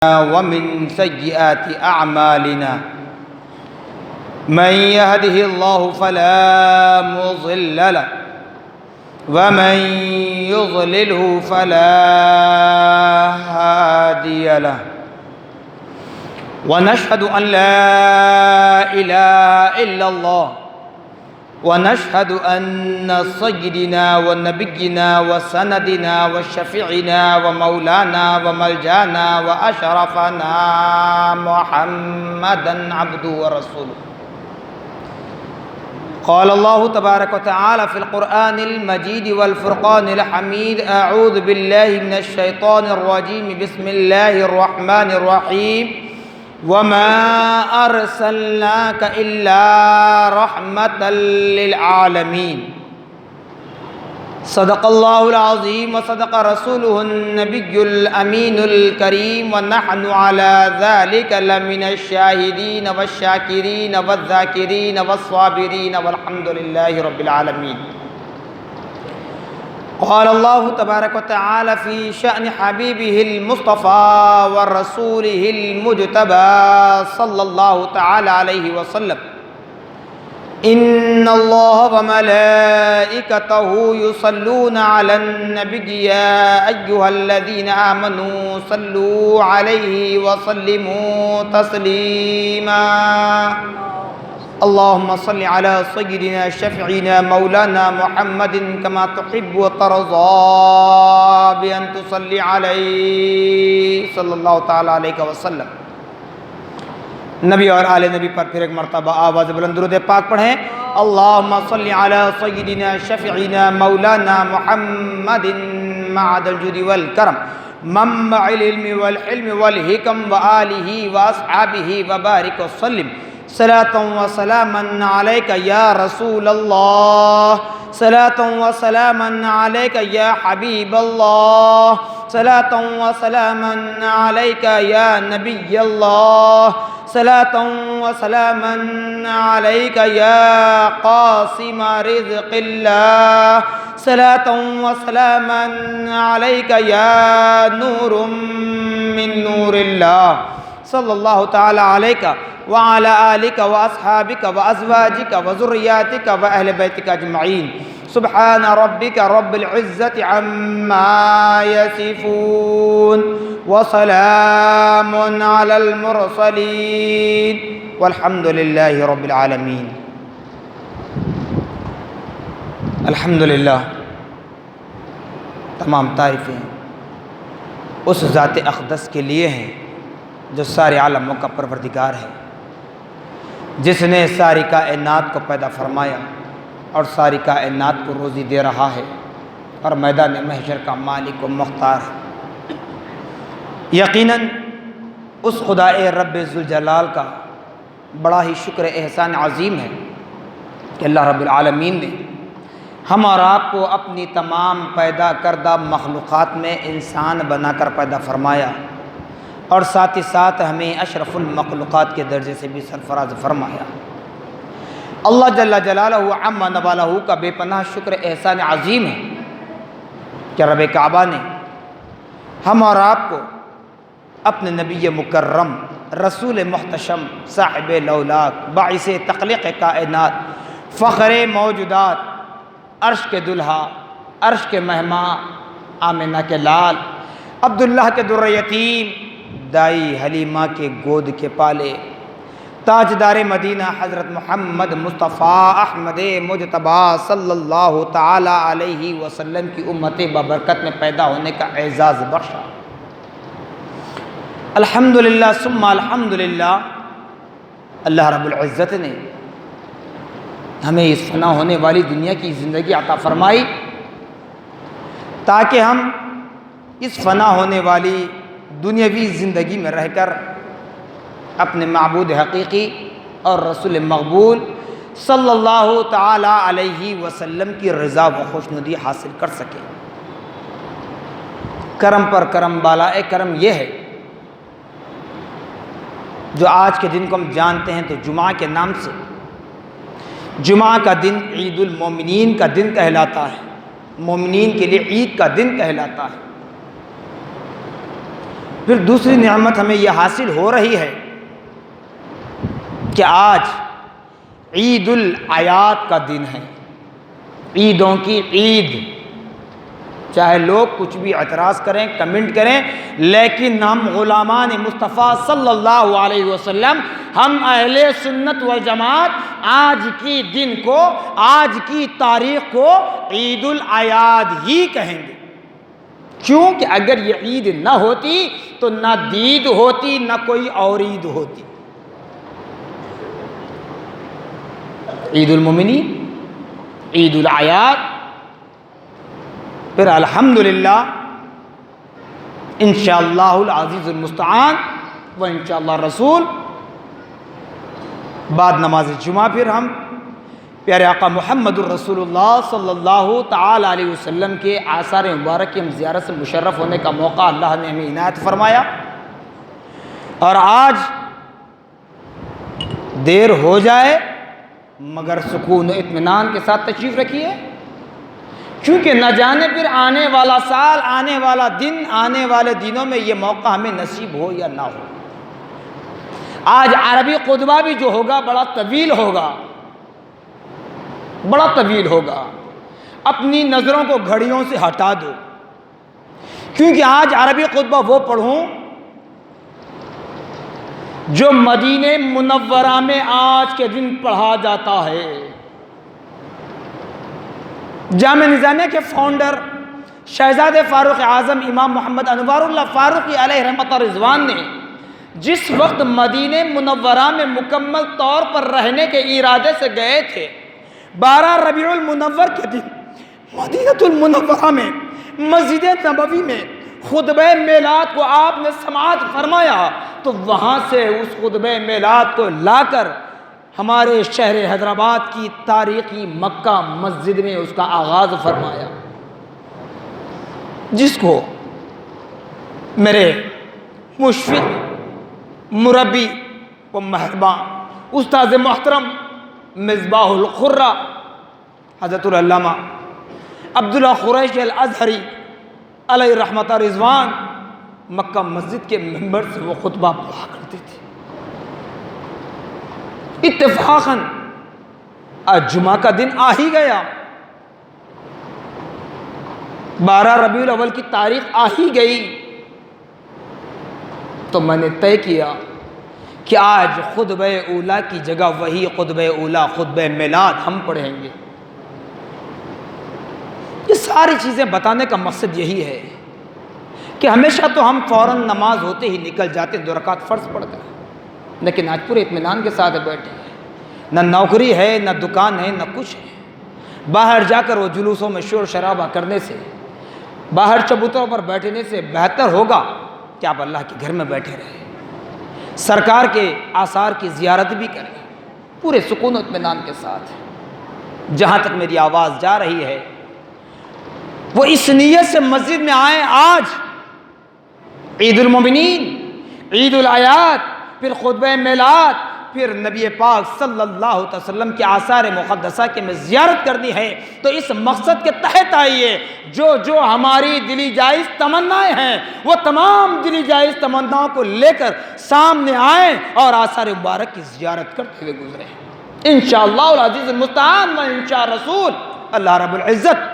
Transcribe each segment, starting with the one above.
ومن سيئات أعمالنا من يهده الله فلا مضل له ومن يضلله فلا هادي له ونشهد أن لا إله إلا الله ونشهد أن سيدنا ونبينا وسندنا وشفيعنا ومولانا وملجانا وأشرفنا محمدا عبده ورسوله. قال الله تبارك وتعالى في القرآن المجيد والفرقان الحميد: أعوذ بالله من الشيطان الرجيم، بسم الله الرحمن الرحيم. وما أرسلناك إلا رحمة للعالمين. صدق الله العظيم وصدق رسوله النبي الأمين الكريم، ونحن على ذلك لمن الشاهدين والشاكرين والذاكرين والصابرين والحمد لله رب العالمين. قال الله تبارك وتعالى في شأن حبيبه المصطفى ورسوله المجتبى صلى الله تعالى عليه وسلم: إن الله وملائكته يصلون على النبي يا أيها الذين آمنوا صلوا عليه وسلموا تسليما. اللهم صل على سيدنا شفيعنا مولانا محمد كما تحب وترضى بأن تصلي عليه صلی اللہ تعالیٰ علیہ وسلم. نبی اور آل نبی پر پھر ایک مرتبہ آواز بلند درود پاک پڑھیں. اللہم صل علی سیدنا شفیعنا مولانا محمد معد الجود والکرم منبع العلم والحلم والحکم وآلہ واصحابہ وبارک وسلم. صلاۃ و سلاما علیک یا رسول اللہ، صلاۃ و سلاما علیک یا حبیب اللہ، صلاۃ و سلاما علیک یا نبی اللہ، صلاۃ و سلاما علیک یا قاسم رزق اللہ، صلاۃ و سلاما علیک یا نور من نور اللہ. صلی اللہ تعالی علیک وعلى آلك وأصحابك وأزواجك وذرياتك وأهل بيتك أجمعين. سبحان ربك رب العزة عما يصفون وسلام على المرسلين والحمد لله رب العالمين. الحمدللہ، تمام تعریفیں اس ذات اقدس کے لیے ہیں جو سارے عالموں کا پروردگار ہے، جس نے ساری کائنات کو پیدا فرمایا اور ساری کائنات کو روزی دے رہا ہے اور میدان محشر کا مالک و مختار ہے. یقیناً اس خدا رب ذوالجلال کا بڑا ہی شکر احسان عظیم ہے کہ اللہ رب العالمین نے ہم اور آپ کو اپنی تمام پیدا کردہ مخلوقات میں انسان بنا کر پیدا فرمایا اور ساتھ ہی ساتھ ہمیں اشرف المخلوقات کے درجے سے بھی سرفراز فرمایا. اللہ جل جلالہ عما نوالہ کا بے پناہ شکر احسان عظیم ہے کہ رب کعبہ نے ہم اور آپ کو اپنے نبی مکرم، رسول محتشم، صاحب لولاک، باعث تخلیق کائنات، فخر موجودات، عرش کے دلہا، عرش کے مہمان، آمنہ کے لال، عبداللہ کے در یتیم، دائی حلیمہ کے گود کے پالے، تاجدار مدینہ حضرت محمد مصطفیٰ احمد مجتبیٰ صلی اللہ تعالی علیہ وسلم کی امت ببرکت میں پیدا ہونے کا اعزاز بخشا. الحمدللہ ثم الحمدللہ، اللہ رب العزت نے ہمیں اس فنا ہونے والی دنیا کی زندگی عطا فرمائی تاکہ ہم اس فنا ہونے والی دنیاوی زندگی میں رہ کر اپنے معبود حقیقی اور رسول مقبول صلی اللہ تعالی علیہ وسلم کی رضا و خوشنودی حاصل کر سکیں. کرم پر کرم، بالائے کرم یہ ہے جو آج کے دن کو ہم جانتے ہیں تو جمعہ کے نام سے، جمعہ کا دن عید المومنین کا دن کہلاتا ہے، مومنین کے لیے عید کا دن کہلاتا ہے. پھر دوسری نعمت ہمیں یہ حاصل ہو رہی ہے کہ آج عید الاعیاد کا دن ہے، عیدوں کی عید۔ چاہے لوگ کچھ بھی اعتراض کریں، کمنٹ کریں، لیکن ہم غلامان مصطفیٰ صلی اللہ علیہ وسلم، ہم اہل سنت والجماعت آج کی دن کو، آج کی تاریخ کو عید الاعیاد ہی کہیں گے۔ کیونکہ اگر یہ عید نہ ہوتی تو نہ دید ہوتی، نہ کوئی اور عید ہوتی۔ عید المومنین، عید الاعیاد، پھر الحمدللہ انشاءاللہ العزیز المستعان و انشاءاللہ رسول بعد نماز جمعہ پھر ہم پیارے آقا محمد الرسول اللہ صلی اللہ تعالی علیہ وسلم کے آثار مبارک کی ہم زیارت سے مشرف ہونے کا موقع اللہ نے ہمیں عنایت فرمایا، اور آج دیر ہو جائے مگر سکون و اطمینان کے ساتھ تشریف رکھیے، کیونکہ نہ جانے پھر آنے والا سال، آنے والا دن، آنے والے دنوں میں یہ موقع ہمیں نصیب ہو یا نہ ہو۔ آج عربی خطبہ بھی جو ہوگا بڑا طویل ہوگا، بڑا طویل ہوگا۔ اپنی نظروں کو گھڑیوں سے ہٹا دو، کیونکہ آج عربی خطبہ وہ پڑھوں جو مدینہ منورہ میں آج کے دن پڑھا جاتا ہے۔ جامعہ نظامیہ کے فاؤنڈر شہزاد فاروق اعظم امام محمد انوار اللہ فاروقی علیہ رحمت رضوان نے جس وقت مدینہ منورہ میں مکمل طور پر رہنے کے ارادے سے گئے تھے، 12 ربیع المنور کے دن مدینہ المنورہ میں مسجد نبوی میں خطبہ میلاد کو آپ نے سماعت فرمایا، تو وہاں سے اس خطبہ میلاد کو لا کر ہمارے شہر حیدرآباد کی تاریخی مکہ مسجد میں اس کا آغاز فرمایا، جس کو میرے مشفق، مربی و مہرباں استاد محترم مصباح القرہ حضرت العلامہ عبداللہ قریشی الازہری علیہ رحمت رضوان مکہ مسجد کے منبر سے وہ خطبہ پڑھا کرتے تھے۔ اتفاقاً آج جمعہ کا دن آ ہی گیا، 12 ربیع الاول کی تاریخ آ ہی گئی، تو میں نے طے کیا کہ آج خطبہ اولیٰ کی جگہ وہی خطبہ اولیٰ، خطبہ میلاد ہم پڑھیں گے۔ یہ ساری چیزیں بتانے کا مقصد یہی ہے کہ ہمیشہ تو ہم فوراً نماز ہوتے ہی نکل جاتے، 2 رکعت فرض پڑھ کر، لیکن آج پورے اطمینان کے ساتھ بیٹھے ہیں، نہ نوکری ہے، نہ دکان ہے، نہ کچھ ہے۔ باہر جا کر وہ جلوسوں میں شور شرابہ کرنے سے، باہر چبوتروں پر بیٹھنے سے بہتر ہوگا کہ آپ اللہ کے گھر میں بیٹھے رہیں، سرکار کے آثار کی زیارت بھی کریں پورے سکون و اطمینان کے ساتھ۔ جہاں تک میری آواز جا رہی ہے وہ اس نیت سے مسجد میں آئیں، آج عید المومنین، عید الاعیاد، پھر خطبہ میلاد، پھر نبی پاک صلی اللہ علیہ وسلم کے آثار مقدسہ کے میں زیارت کرنی ہے، تو اس مقصد کے تحت آئیے۔ جو ہماری دلی جائز تمنائیں ہیں وہ تمام دلی جائز تمناؤں کو لے کر سامنے آئیں اور آثار مبارک کی زیارت کرتے ہوئے گزریں انشاءاللہ العزیز المستعان و انشاء رسول۔ اللہ رب العزت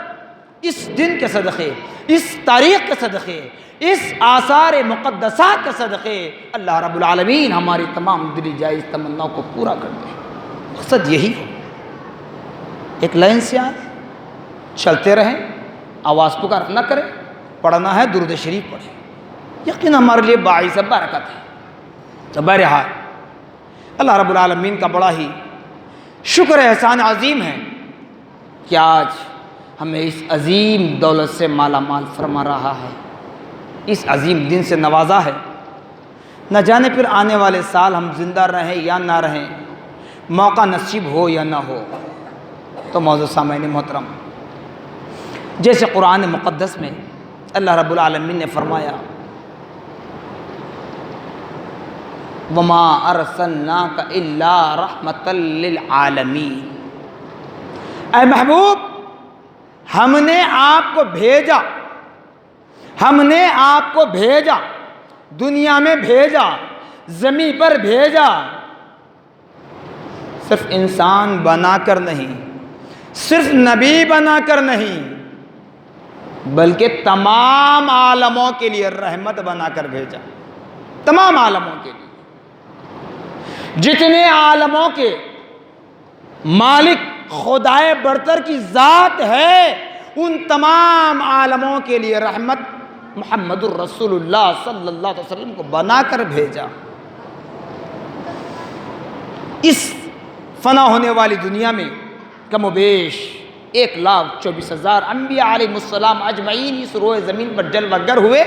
اس دن کے صدقے، اس تاریخ کے صدقے، اس آثار مقدسات کے صدقے اللہ رب العالمین ہماری تمام دلی جائز تمناؤں کو پورا کر دے۔ مقصد یہی ہے، ایک لائن سے آئیں، چلتے رہیں، آواز پکار نہ کریں، پڑھنا ہے درود شریف پڑھیں، یقین ہمارے لیے باعث برکت ہے۔ تو بہرحال اللہ رب العالمین کا بڑا ہی شکر احسان عظیم ہے کہ آج ہمیں اس عظیم دولت سے مالا مال فرما رہا ہے، اس عظیم دن سے نوازا ہے۔ نہ جانے پھر آنے والے سال ہم زندہ رہیں یا نہ رہیں، موقع نصیب ہو یا نہ ہو۔ تو معزز سامعین محترم، جیسے قرآن مقدس میں اللہ رب العالمین نے فرمایا وَمَا أَرْسَلْنَاكَ إِلَّا رَحْمَةً لِّلْعَالَمِينَ، اے محبوب ہم نے آپ کو بھیجا، ہم نے آپ کو بھیجا دنیا میں بھیجا، زمین پر بھیجا، صرف انسان بنا کر نہیں، صرف نبی بنا کر نہیں، بلکہ تمام عالموں کے لیے رحمت بنا کر بھیجا، تمام عالموں کے لیے۔ جتنے عالموں کے مالک خدائے برتر کی ذات ہے، ان تمام عالموں کے لیے رحمت محمد الرسول اللہ صلی اللہ علیہ وسلم کو بنا کر بھیجا۔ اس فنا ہونے والی دنیا میں کم و بیش 1,24,000 انبیاء علیہ السلام اجمعین اس روئے زمین پر جلوہ گر ہوئے۔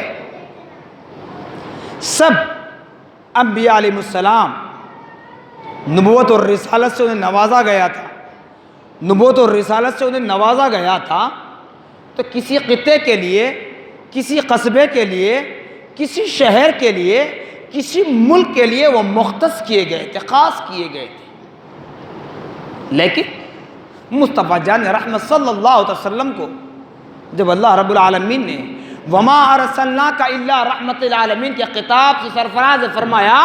سب انبیاء علیہ السلام نبوت اور رسالت سے انہیں نوازا گیا تھا، نبوت اور رسالت سے انہیں نوازا گیا تھا، تو کسی خطے کے لیے، کسی قصبے کے لیے، کسی شہر کے لیے، کسی ملک کے لیے وہ مختص کیے گئے تھے، خاص کیے گئے تھے۔ لیکن مصطفیٰ جان رحمت صلی اللہ علیہ وسلم کو جب اللہ رب العالمین نے وما ارسلناک الا رحمت للعالمین کے خطاب سے سرفراز فرمایا،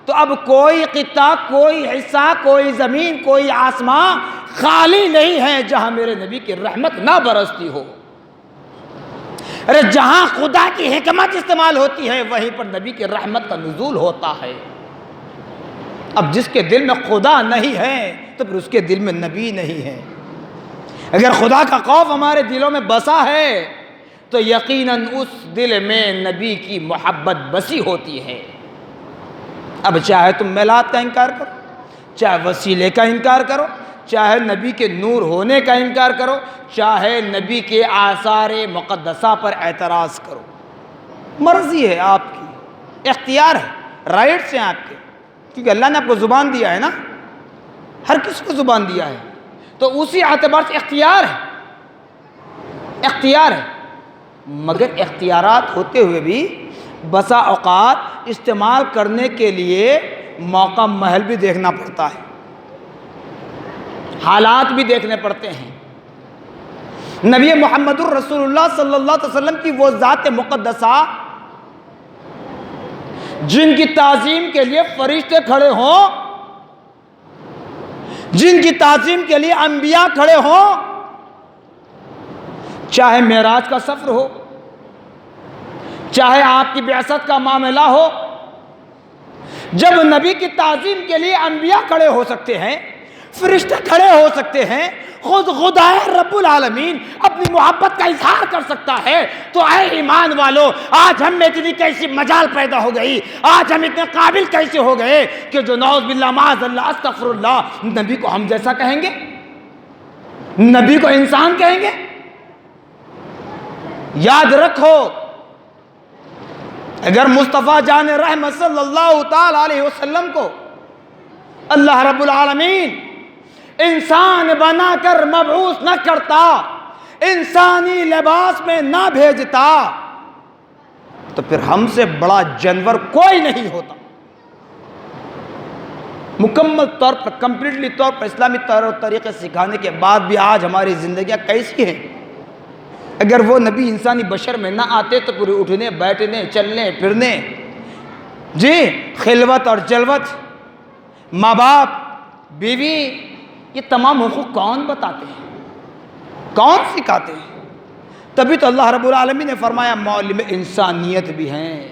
تو اب کوئی خطہ، کوئی حصہ، کوئی زمین، کوئی آسمان خالی نہیں ہے جہاں میرے نبی کی رحمت نہ برستی ہو۔ ارے جہاں خدا کی حکمت استعمال ہوتی ہے وہیں پر نبی کی رحمت کا نزول ہوتا ہے۔ اب جس کے دل میں خدا نہیں ہے تو پھر اس کے دل میں نبی نہیں ہے۔ اگر خدا کا خوف ہمارے دلوں میں بسا ہے تو یقیناً اس دل میں نبی کی محبت بسی ہوتی ہے۔ اب چاہے تم میلاد کا انکار کرو، چاہے وسیلے کا انکار کرو، چاہے نبی کے نور ہونے کا انکار کرو، چاہے نبی کے آثار مقدسہ پر اعتراض کرو، مرضی ہے آپ کی، اختیار ہے، رائٹس ہیں آپ کے، کیونکہ اللہ نے آپ کو زبان دیا ہے نا، ہر کسی کو زبان دیا ہے، تو اسی اعتبار سے اختیار ہے، اختیار ہے۔ مگر اختیارات ہوتے ہوئے بھی بسا اوقات استعمال کرنے کے لیے موقع محل بھی دیکھنا پڑتا ہے، حالات بھی دیکھنے پڑتے ہیں۔ نبی محمد الرسول اللہ صلی اللہ علیہ وسلم کی وہ ذات مقدسہ جن کی تعظیم کے لیے فرشتے کھڑے ہوں، جن کی تعظیم کے لیے انبیاء کھڑے ہوں، چاہے معراج کا سفر ہو، چاہے آپ کی بعثت کا معاملہ ہو، جب نبی کی تعظیم کے لیے انبیاء کھڑے ہو سکتے ہیں، فرشتے کھڑے ہو سکتے ہیں، خود خدا رب العالمین اپنی محبت کا اظہار کر سکتا ہے، تو اے ایمان والو، آج ہم میں اتنی کیسی مجال پیدا ہو گئی، آج ہم اتنے قابل کیسے ہو گئے کہ جو نعوذ باللہ معاذ اللہ استغفر اللہ نبی کو ہم جیسا کہیں گے، نبی کو انسان کہیں گے۔ یاد رکھو، اگر مصطفیٰ جان رحمت صلی اللہ تعالی علیہ وسلم کو اللہ رب العالمین انسان بنا کر مبعوث نہ کرتا، انسانی لباس میں نہ بھیجتا، تو پھر ہم سے بڑا جانور کوئی نہیں ہوتا۔ مکمل طور پر، کمپلیٹلی طور پر اسلامی طور اور طریقے سکھانے کے بعد بھی آج ہماری زندگیاں کیسی ہیں؟ اگر وہ نبی انسانی بشر میں نہ آتے تو پورے اٹھنے، بیٹھنے، چلنے، پھرنے، جی خلوت اور جلوت، ماں باپ، بیوی، یہ تمام حقوق کون بتاتے ہیں، کون سکھاتے ہیں؟ تبھی تو اللہ رب العالمین نے فرمایا معلم انسانیت بھی ہیں۔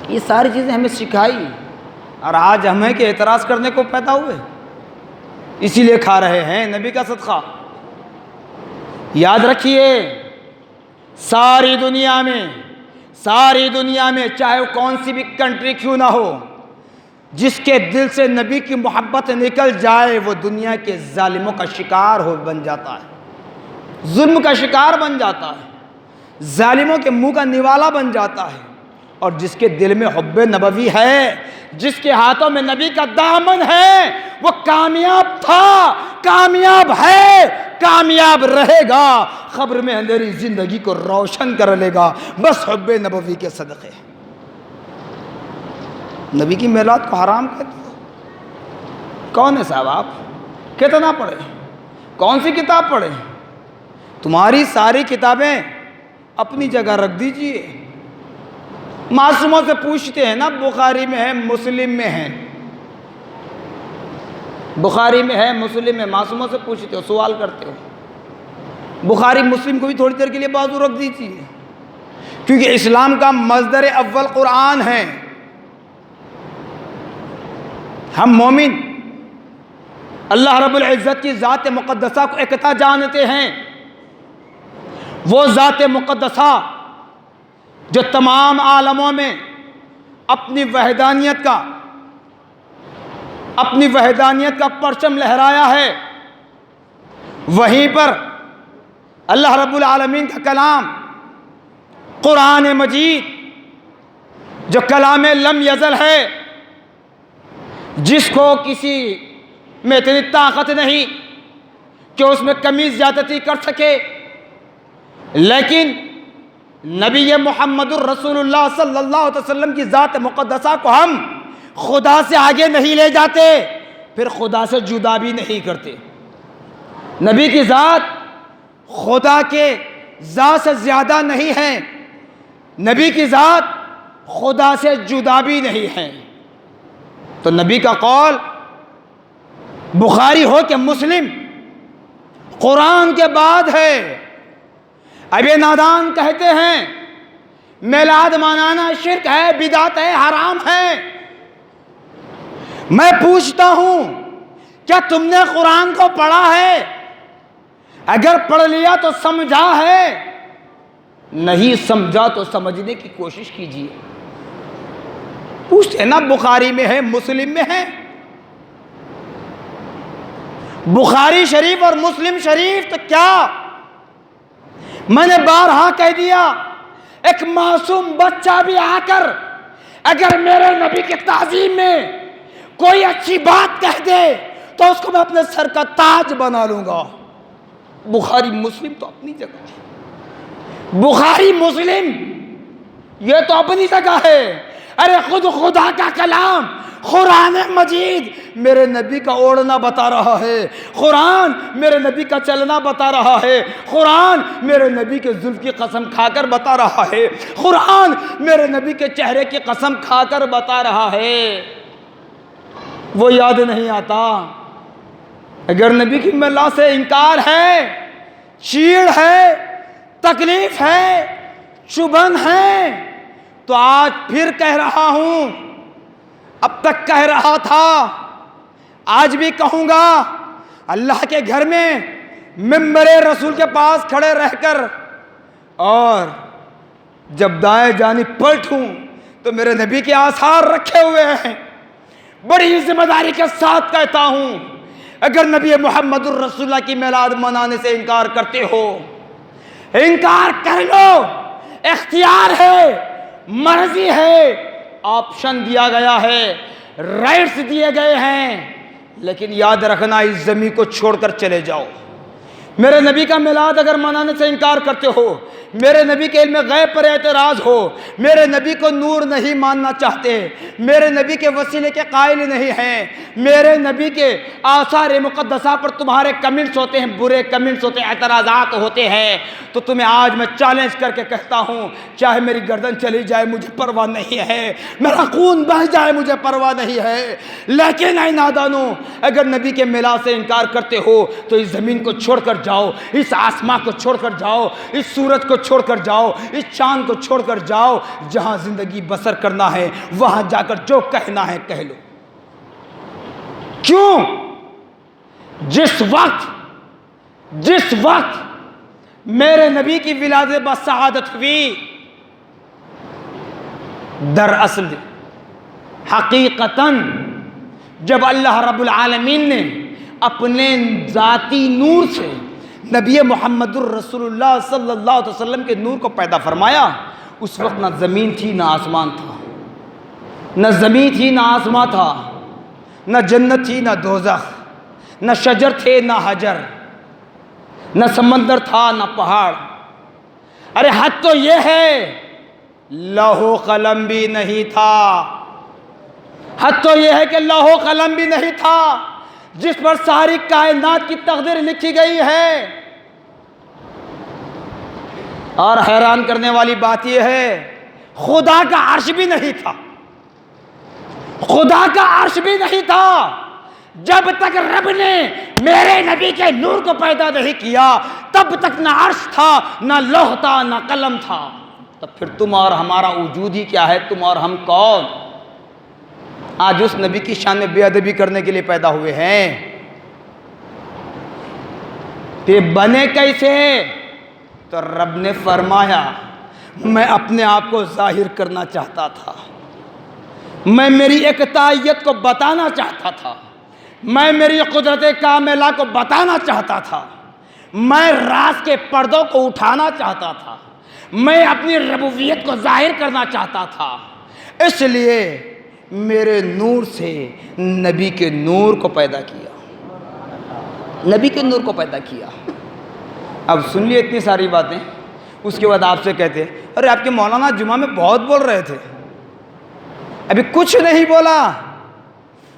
یہ ساری چیزیں ہمیں سکھائی، اور آج ہمیں کہ اعتراض کرنے کو پیدا ہوئے، اسی لیے کھا رہے ہیں نبی کا صدقہ۔ یاد رکھیے، ساری دنیا میں چاہے وہ کون سی بھی کنٹری کیوں نہ ہو، جس کے دل سے نبی کی محبت نکل جائے وہ دنیا کے ظالموں کا شکار بن جاتا ہے، ظلم کا شکار بن جاتا ہے، ظالموں کے منہ کا نوالا بن جاتا ہے۔ اور جس کے دل میں حب نبوی ہے، جس کے ہاتھوں میں نبی کا دامن ہے، وہ کامیاب تھا، کامیاب ہے، کامیاب رہے گا، قبر میں اندھیری زندگی کو روشن کر لے گا، بس حب نبوی کے صدقے۔ نبی کی میلاد کو حرام کہتے ہو؟ کون ہے صاحب آپ؟ کتنا پڑھے؟ کون سی کتاب پڑھے؟ تمہاری ساری کتابیں اپنی جگہ رکھ دیجئے، معصوموں سے پوچھتے ہیں نا، بخاری میں ہے مسلم میں ہے، بخاری میں ہے مسلم میں، معصوموں سے پوچھتے ہو، سوال کرتے ہو۔ بخاری مسلم کو بھی تھوڑی دیر کے لیے بازو رکھ دیجیے، کیونکہ اسلام کا مصدر اول قرآن ہے۔ ہم مومن اللہ رب العزت کی ذات مقدسہ کو اکتا جانتے ہیں، وہ ذات مقدسہ جو تمام عالموں میں اپنی وحدانیت کا پرچم لہرایا ہے۔ وہیں پر اللہ رب العالمین کا کلام قرآن مجید جو کلام لم یزل ہے، جس کو کسی میں اتنی طاقت نہیں کہ اس میں کمی زیادتی کر سکے، لیکن نبی محمد الرسول اللہ صلی اللہ علیہ وسلم کی ذات مقدسہ کو ہم خدا سے آگے نہیں لے جاتے، پھر خدا سے جدا بھی نہیں کرتے۔ نبی کی ذات خدا کے ذات سے زیادہ نہیں ہے، نبی کی ذات خدا سے جدا بھی نہیں ہے۔ تو نبی کا قول بخاری ہو کہ مسلم قرآن کے بعد ہے۔ اب یہ نادان کہتے ہیں میلاد منانا شرک ہے، بدعت ہے، حرام ہے۔ میں پوچھتا ہوں کیا تم نے قرآن کو پڑھا ہے؟ اگر پڑھ لیا تو سمجھا ہے، نہیں سمجھا تو سمجھنے کی کوشش کیجیے۔ پوچھتے ہیں نا بخاری میں ہے مسلم میں ہے، بخاری شریف اور مسلم شریف تو کیا؟ میں نے بارہا کہہ دیا، ایک معصوم بچہ بھی آ کر اگر میرے نبی کی تعظیم میں کوئی اچھی بات کہہ دے تو اس کو میں اپنے سر کا تاج بنا لوں گا۔ بخاری مسلم تو اپنی جگہ ہے، بخاری مسلم یہ تو اپنی جگہ ہے۔ ارے خود خدا کا کلام قرآن مجید میرے نبی کا اوڑھنا بتا رہا ہے، قرآن میرے نبی کا چلنا بتا رہا ہے، قرآن میرے نبی کے زلف کی قسم کھا کر بتا رہا ہے، قرآن میرے نبی کے چہرے کی قسم کھا کر بتا رہا ہے۔ وہ یاد نہیں آتا؟ اگر نبی کی میلاد سے انکار ہے، چیڑ ہے، تکلیف ہے، چبھن ہے، تو آج پھر کہہ رہا ہوں، اب تک کہہ رہا تھا، آج بھی کہوں گا، اللہ کے گھر میں منبر رسول کے پاس کھڑے رہ کر اور جب دائیں جانب پلٹوں تو میرے نبی کے آثار رکھے ہوئے ہیں۔ بڑی ذمہ داری کے ساتھ کہتا ہوں، اگر نبی محمد الرسول اللہ کی میلاد منانے سے انکار کرتے ہو، انکار کر لو، اختیار ہے، مرضی ہے، آپشن دیا گیا ہے، رائٹس دیے گئے ہیں، لیکن یاد رکھنا اس زمین کو چھوڑ کر چلے جاؤ۔ میرے نبی کا میلاد اگر منانے سے انکار کرتے ہو، میرے نبی کے علم غیب پر اعتراض ہو، میرے نبی کو نور نہیں ماننا چاہتے، میرے نبی کے وسیلے کے قائل نہیں ہیں، میرے نبی کے آثار مقدسہ پر تمہارے کمنٹس ہوتے ہیں، برے کمنٹس ہوتے ہیں، اعتراضات ہوتے ہیں، تو تمہیں آج میں چیلنج کر کے کہتا ہوں، چاہے میری گردن چلی جائے مجھے پرواہ نہیں ہے، میرا خون بہہ جائے مجھے پرواہ نہیں ہے، لیکن اے نادانو، اگر نبی کے میلاد سے انکار کرتے ہو تو اس زمین کو چھوڑ کر جاؤ، اس آسمان کو چھوڑ کر جاؤ، اس سورج کو چھوڑ کر جاؤ، اس چاند کو چھوڑ کر جاؤ، جہاں زندگی بسر کرنا ہے وہاں جا کر جو کہنا ہے کہہ لو۔ کیوں؟ جس وقت میرے نبی کی ولادت بسعادت ہوئی، دراصل حقیقتاً جب اللہ رب العالمین نے اپنے ذاتی نور سے نبی محمد الرسول اللہ صلی اللہ علیہ وسلم کے نور کو پیدا فرمایا، اس وقت نہ زمین تھی نہ آسمان تھا، نہ زمین تھی نہ آسمان تھا، نہ جنت تھی نہ دوزخ، نہ شجر تھے نہ حجر، نہ سمندر تھا نہ پہاڑ۔ ارے حد تو یہ ہے لوح و قلم بھی نہیں تھا، حد تو یہ ہے کہ لوح و قلم بھی نہیں تھا جس پر ساری کائنات کی تقدیر لکھی گئی ہے۔ اور حیران کرنے والی بات یہ ہے خدا کا عرش بھی نہیں تھا، خدا کا عرش بھی نہیں تھا جب تک رب نے میرے نبی کے نور کو پیدا نہیں کیا، تب تک نہ عرش تھا، نہ لوح تھا، نہ قلم تھا۔ تب پھر تم اور ہمارا وجود ہی کیا ہے؟ تم اور ہم کون؟ آج اس نبی کی شان میں بے ادبی کرنے کے لیے پیدا ہوئے ہیں۔ کہ بنے کیسے؟ تو رب نے فرمایا میں اپنے آپ کو ظاہر کرنا چاہتا تھا، میں میری اکتائیت کو بتانا چاہتا تھا، میں میری قدرت کاملہ کو بتانا چاہتا تھا، میں راز کے پردوں کو اٹھانا چاہتا تھا، میں اپنی ربوبیت کو ظاہر کرنا چاہتا تھا۔ اس لیے میرے نور سے نبی کے نور کو پیدا کیا، نبی کے نور کو پیدا کیا۔ اب سن لیے اتنی ساری باتیں، اس کے بعد آپ سے کہتے ارے آپ کے مولانا جمعہ میں بہت بول رہے تھے، ابھی کچھ نہیں بولا،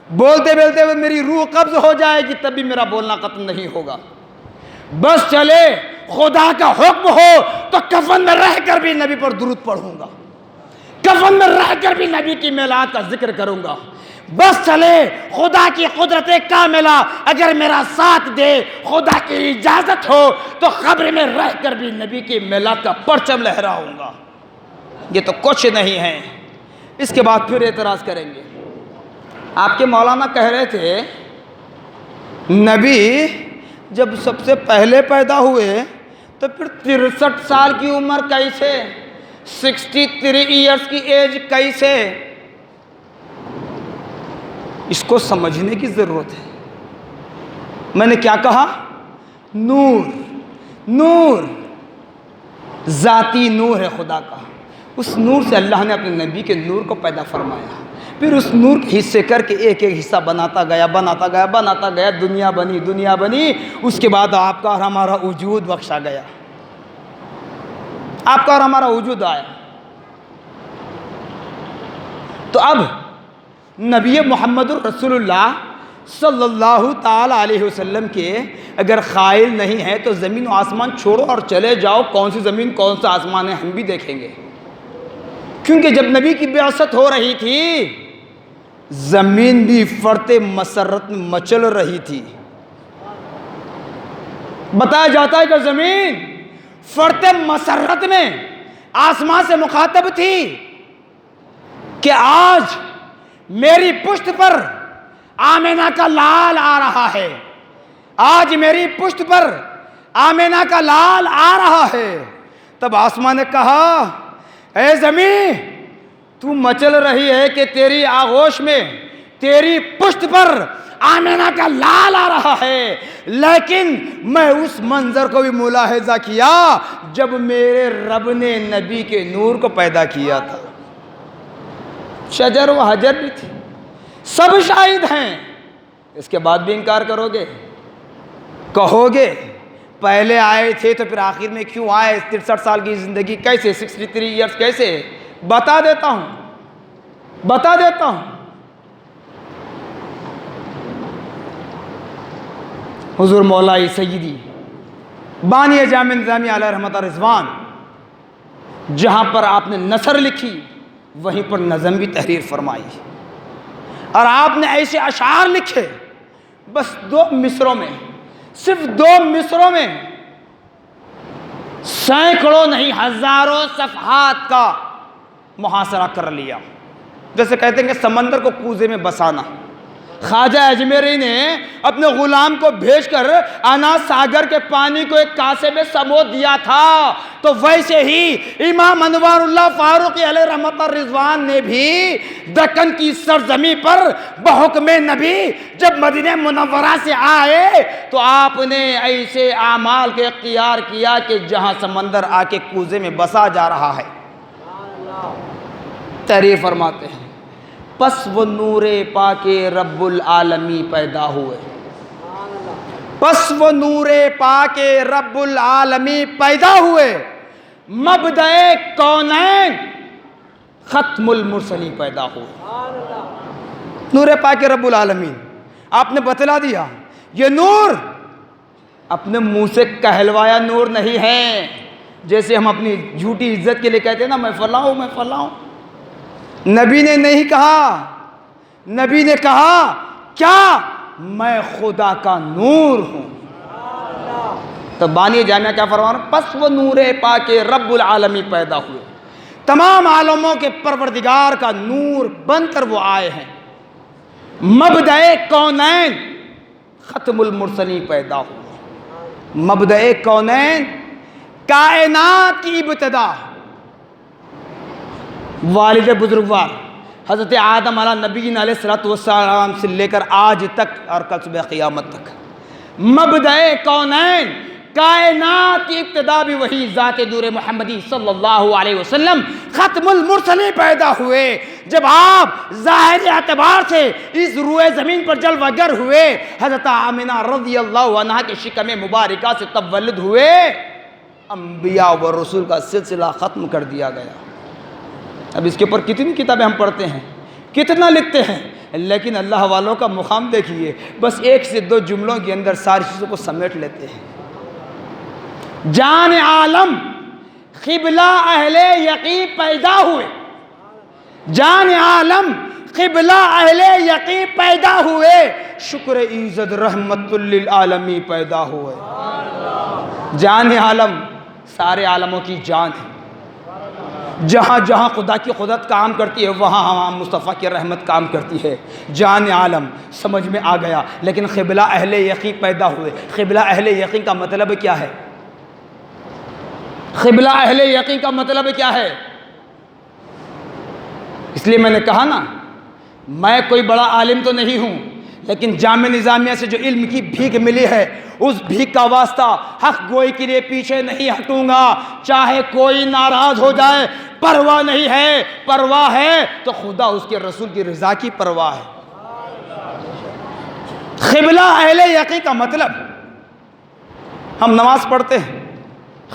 بولتے بولتے ہوئے میری روح قبض ہو جائے گی تب بھی میرا بولنا ختم نہیں ہوگا۔ بس چلے خدا کا حکم ہو تو کفن میں رہ کر بھی نبی پر درود پڑھوں گا، کفن میں رہ کر بھی نبی کی میلاد کا ذکر کروں گا۔ بس چلے خدا کی قدرت کاملہ اگر میرا ساتھ دے، خدا کی اجازت ہو تو قبر میں رہ کر بھی نبی کی میلاد کا پرچم لہراؤں گا۔ یہ تو کچھ نہیں ہے۔ اس کے بعد پھر اعتراض کریں گے، آپ کے مولانا کہہ رہے تھے نبی جب سب سے پہلے پیدا ہوئے تو پھر 63 سال کی عمر کیسے، 63 ایئرز کی ایج کیسے؟ اس کو سمجھنے کی ضرورت ہے۔ میں نے کیا کہا؟ نور، نور ذاتی نور ہے خدا کا، اس نور سے اللہ نے اپنے نبی کے نور کو پیدا فرمایا، پھر اس نور کے حصے کر کے ایک ایک حصہ بناتا گیا، بناتا گیا، بناتا گیا، دنیا بنی، دنیا بنی۔ اس کے بعد آپ کا اور ہمارا وجود بخشا گیا، آپ کا اور ہمارا وجود آیا۔ تو اب نبی محمد الرسول اللہ صلی اللہ تعالی علیہ وسلم کے اگر قائل نہیں ہے تو زمین و آسمان چھوڑو اور چلے جاؤ، کون سی زمین کون سا آسمان ہے ہم بھی دیکھیں گے۔ کیونکہ جب نبی کی بعثت ہو رہی تھی زمین بھی فرط مسرت میں مچل رہی تھی۔ بتایا جاتا ہے کہ زمین فرط مسرت میں آسمان سے مخاطب تھی کہ آج میری پشت پر آمینہ کا لال آ رہا ہے، آج میری پشت پر آمینہ کا لال آ رہا ہے۔ تب آسمان نے کہا اے زمین تو مچل رہی ہے کہ تیری آغوش میں تیری پشت پر آمینہ کا لال آ رہا ہے، لیکن میں اس منظر کو بھی ملاحظہ کیا جب میرے رب نے نبی کے نور کو پیدا کیا تھا۔ شجر و حجر بھی تھی، سب شاہد ہیں، اس کے بعد بھی انکار کرو گے؟ کہو گے پہلے آئے تھے تو پھر آخر میں کیوں آئے؟ 63 سال کی زندگی کیسے، 63 ایئرز کیسے؟ بتا دیتا ہوں، بتا دیتا ہوں۔ حضور مولائی سیدی بانی جامع نظامی علیہ رحمت رضوان جہاں پر آپ نے نثر لکھی وہیں پر نظم بھی تحریر فرمائی، اور آپ نے ایسے اشعار لکھے بس 2 مصروں میں، صرف 2 مصروں میں سینکڑوں نہیں ہزاروں صفحات کا محاصرہ کر لیا۔ جیسے کہتے ہیں کہ سمندر کو کوزے میں بسانا۔ خواجہ اجمیری نے اپنے غلام کو بھیج کر انا ساگر کے پانی کو ایک کاسے میں سمو دیا تھا، تو ویسے ہی امام انوار اللہ فاروقی علیہ رحمت الرضوان نے بھی دکن کی سرزمین پر بحکم نبی جب مدینہ منورہ سے آئے تو آپ نے ایسے اعمال کے اختیار کیا کہ جہاں سمندر آ کے کوزے میں بسا جا رہا ہے۔ تحریر فرماتے ہیں پس وہ نور پاک رب العالمی پیدا ہوئے، پس وہ نور پاک رب العالمی پیدا ہوئے، مبدأ کونین ختم المرسلین پیدا ہوئے۔ نور پاک رب العالمین آپ نے بتلا دیا، یہ نور اپنے منہ سے کہلوایا نور نہیں ہے، جیسے ہم اپنی جھوٹی عزت کے لیے کہتے ہیں نا، میں فلاں ہوں، میں فلاں ہوں. نبی نے نہیں کہا. نبی نے کہا کیا؟ میں خدا کا نور ہوں. تو بانی جامعہ کیا فرما رہا ہے؟ پس وہ نور پاک رب العالمین پیدا ہوئے، تمام عالموں کے پروردگار کا نور بن کر وہ آئے ہیں. مبدأ کونین ختم المرسلین پیدا ہوئے. مبدأ کونین، کائنات کی ابتدا، والد بزرگوار حضرت آدم علیہ نبی علیہ الصلوۃ والسلام سے لے کر آج تک اور کل صبح قیامت تک. مبدأ کونین، کائنات کی ابتدا بھی وہی ذات نور محمدی صلی اللہ علیہ وسلم ختم المرسلین پیدا ہوئے. جب آپ ظاہری اعتبار سے اس روئے زمین پر جلوہ گر ہوئے، حضرت آمنہ رضی اللہ عنہا کے شکم مبارکہ سے تولد ہوئے، انبیاء و رسول کا سلسلہ ختم کر دیا گیا. اب اس کے اوپر کتنی کتابیں ہم پڑھتے ہیں، کتنا لکھتے ہیں، لیکن اللہ والوں کا مقام دیکھیے، بس ایک سے دو جملوں کے اندر ساری چیزوں کو سمیٹ لیتے ہیں. جان عالم قبلہ اہل یقین پیدا ہوئے. جان عالم قبلہ اہل یقین پیدا ہوئے. شکر ایزد رحمت للعالمین پیدا ہوئے. جان عالم سارے عالموں کی جان ہے. جہاں جہاں خدا کی قدرت کام کرتی ہے وہاں وہاں مصطفیٰ کی رحمت کام کرتی ہے. جان عالم سمجھ میں آ گیا. لیکن قبلہ اہل یقین پیدا ہوئے. قبلہ اہل یقین کا مطلب کیا ہے؟ قبلہ اہل یقین کا مطلب کیا ہے؟ اس لیے میں نے کہا نا، میں کوئی بڑا عالم تو نہیں ہوں، لیکن جامعہ نظامیہ سے جو علم کی بھیک ملی ہے، اس بھیک کا واسطہ حق گوئی کے لیے پیچھے نہیں ہٹوں گا، چاہے کوئی ناراض ہو جائے. پرواہ نہیں ہے. پرواہ ہے تو خدا اس کے رسول کی رضا کی پرواہ ہے. قبلہ اہل یقین کا مطلب، ہم نماز پڑھتے ہیں،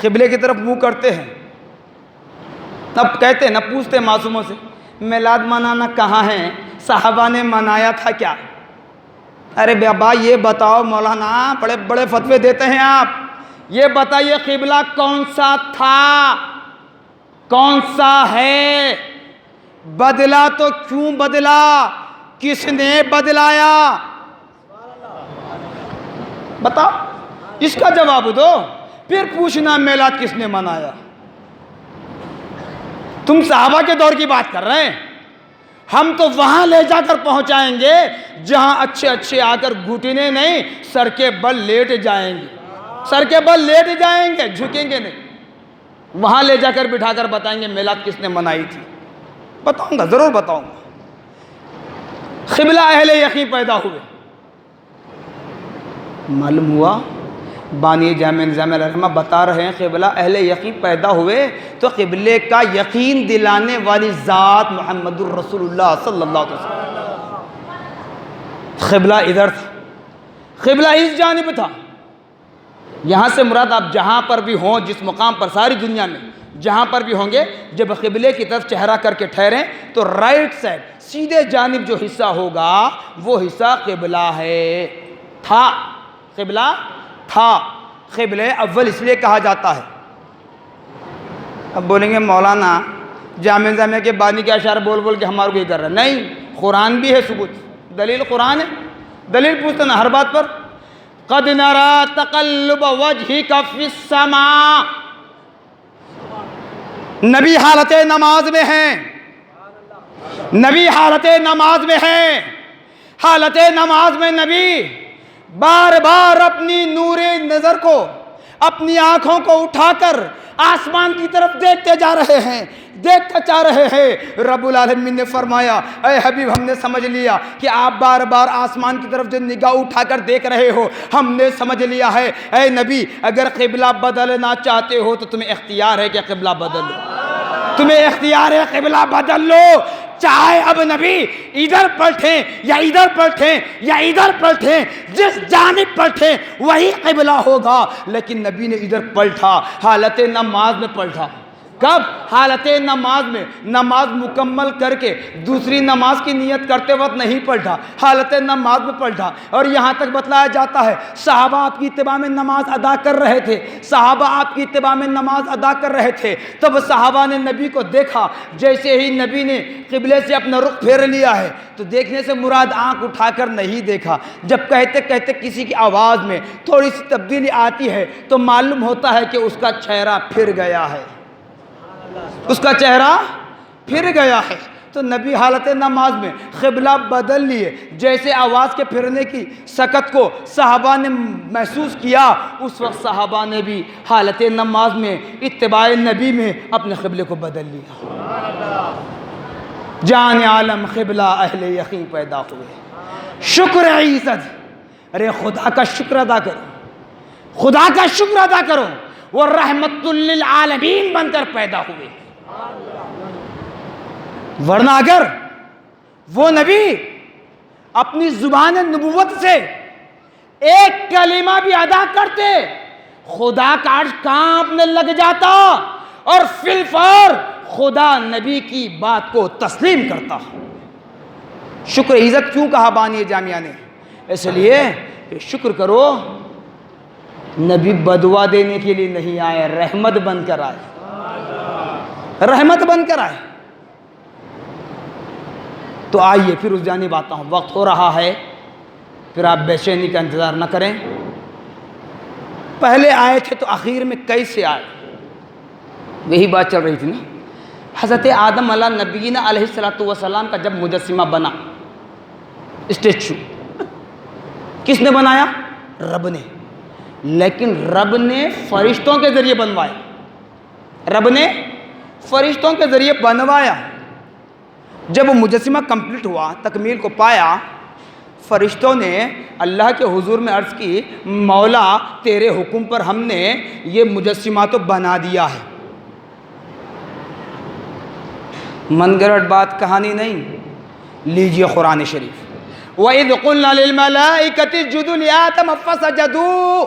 قبلے کی طرف منہ کرتے ہیں، تب کہتے ہیں نہ، پوچھتے ہیں معصوموں سے، میلاد منانا کہاں ہے؟ صحابہ نے منایا تھا کیا؟ ارے بابا یہ بتاؤ، مولانا بڑے بڑے فتوے دیتے ہیں آپ، یہ بتائیے قبلہ کون سا تھا، کون سا ہے؟ بدلا تو کیوں بدلا؟ کس نے بدلایا؟ بتاؤ، اس کا جواب دو، پھر پوچھنا میلاد کس نے منایا. تم صحابہ کے دور کی بات کر رہے ہیں، ہم تو وہاں لے جا کر پہنچائیں گے جہاں اچھے اچھے آ کر گھٹنے نہیں، سر کے بل لیٹ جائیں گے. سر کے بل لیٹ جائیں گے، جھکیں گے نہیں. وہاں لے جا کر بٹھا کر بتائیں گے میلاد کس نے منائی تھی. بتاؤں گا، ضرور بتاؤں گا. قبلہ اہل یقین پیدا ہوئے. معلوم ہوا بانی جامعہ نظامیہ رحمہ بتا رہے ہیں قبلہ اہل یقین پیدا ہوئے تو قبلے کا یقین دلانے والی ذات محمد الرسول اللہ صلی اللہ علیہ وسلم. قبلہ ادھر تھا، قبلہ اس جانب تھا. یہاں سے مراد آپ جہاں پر بھی ہوں، جس مقام پر، ساری دنیا میں جہاں پر بھی ہوں گے، جب قبلے کی طرف چہرہ کر کے ٹھہریں تو رائٹ سائڈ سیدھے جانب جو حصہ ہوگا وہ حصہ قبلہ ہے. تھا، قبلہ تھا. قبلہ اول اس لیے کہا جاتا ہے. اب بولیں گے مولانا جامعہ نظامیہ کے بانی کے اشعار بول بول کے ہمارے کو یہ کر رہا ہے. نہیں، قرآن بھی ہے ثبوت، دلیل قرآن ہے. دلیل پوچھتے نا ہر بات پر. قد نرى تقلب وجهك في السماء. نبی حالت نماز میں ہیں، نبی حالت نماز میں ہیں. حالت نماز میں نبی بار بار اپنی نور نظر کو، اپنی آنکھوں کو اٹھا کر آسمان کی طرف دیکھتے جا رہے ہیں، دیکھتے جا رہے ہیں. رب العالمین نے فرمایا اے حبیب ہم نے سمجھ لیا کہ آپ بار بار آسمان کی طرف جو نگاہ اٹھا کر دیکھ رہے ہو، ہم نے سمجھ لیا ہے. اے نبی اگر قبلہ بدلنا چاہتے ہو تو تمہیں اختیار ہے کہ قبلہ بدل لو، تمہیں اختیار ہے قبلہ بدل لو. چاہے اب نبی ادھر پلٹیں یا ادھر پلٹیں یا ادھر پلٹیں، جس جانب پلٹیں وہی قبلہ ہوگا. لیکن نبی نے ادھر پلٹا، حالت نماز میں پلٹا. کب؟ حالت نماز میں، نماز مکمل کر کے دوسری نماز کی نیت کرتے وقت نہیں پلٹا، حالت نماز میں پلٹا۔ اور یہاں تک بتلایا جاتا ہے صحابہ آپ کی اتباع میں نماز ادا کر رہے تھے، صحابہ آپ کی اتباع میں نماز ادا کر رہے تھے، تب صحابہ نے نبی کو دیکھا، جیسے ہی نبی نے قبلے سے اپنا رخ پھیر لیا ہے، تو دیکھنے سے مراد آنکھ اٹھا کر نہیں دیکھا، جب کہتے کہتے کسی کی آواز میں تھوڑی سی تبدیلی آتی ہے تو معلوم ہوتا ہے کہ اس کا چہرہ پھر گیا ہے، اس کا چہرہ پھر گیا ہے۔ تو نبی حالت نماز میں قبلہ بدل لیے، جیسے آواز کے پھرنے کی سکت کو صحابہ نے محسوس کیا، اس وقت صحابہ نے بھی حالت نماز میں اتباع نبی میں اپنے قبلے کو بدل لیا۔ جان عالم قبلہ اہل یقین پیدا ہوئے۔ شکر عزت، ارے خدا کا شکر ادا کرو، خدا کا شکر ادا کرو، وہ رحمت للعالمین بن کر پیدا ہوئے۔ ورنہ اگر وہ نبی اپنی زبان نبوت سے ایک کلمہ بھی ادا کرتے، خدا کا عرش کانپنے لگ جاتا اور فی الفور خدا نبی کی بات کو تسلیم کرتا۔ شکر عزت کیوں کہا بانی جامعہ نے؟ اس لیے کہ شکر کرو، نبی بدعا دینے کے لیے نہیں آئے، رحمت بن کر آئے، رحمت بن کر آئے۔ تو آئیے پھر اس جانب آتا ہوں، وقت ہو رہا ہے، پھر آپ بے چینی کا انتظار نہ کریں۔ پہلے آئے تھے تو آخر میں کیسے آئے؟ وہی بات چل رہی تھی نا۔ حضرت آدم علیہ نبینا علیہ السلام کا جب مجسمہ بنا، اسٹیچو، کس نے بنایا؟ رب نے، لیکن رب نے فرشتوں کے ذریعے بنوایا، رب نے فرشتوں کے ذریعے بنوایا۔ جب وہ مجسمہ کمپلیٹ ہوا، تکمیل کو پایا، فرشتوں نے اللہ کے حضور میں عرض کی، مولا تیرے حکم پر ہم نے یہ مجسمہ تو بنا دیا ہے۔ من گھڑت بات کہانی نہیں، لیجئے قرآن شریف۔ وَإِذْ قُلْنَا لِلْمَلَائِكَةِ اسْجُدُوا لِآدَمَ فَسَجَدُوا،